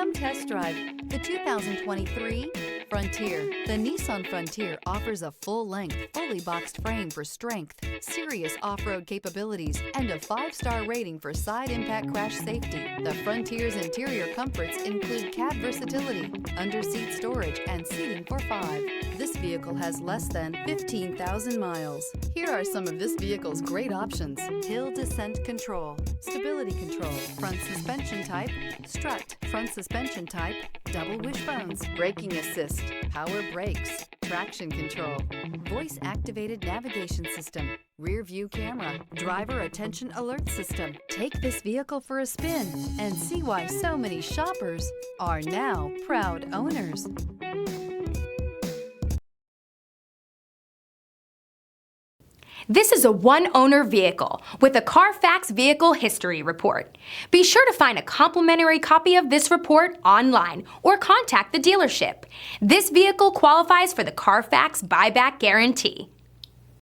Come test drive the 2023 Frontier. The Nissan Frontier offers a full-length, fully boxed frame for strength, serious off-road capabilities, and a 5-star rating for side impact crash safety. The Frontier's interior comforts include cab versatility, under-seat storage, and seating for 5. This vehicle has less than 15,000 miles. Here are some of this vehicle's great options: hill descent control, stability control, front suspension type, strut, front suspension type, double wishbones, braking assist, power brakes, traction control, voice-activated navigation system, rear view camera, driver attention alert system. Take this vehicle for a spin and see why so many shoppers are now proud owners. This is a one-owner vehicle with a Carfax Vehicle History Report. Be sure to find a complimentary copy of this report online or contact the dealership. This vehicle qualifies for the Carfax Buyback Guarantee.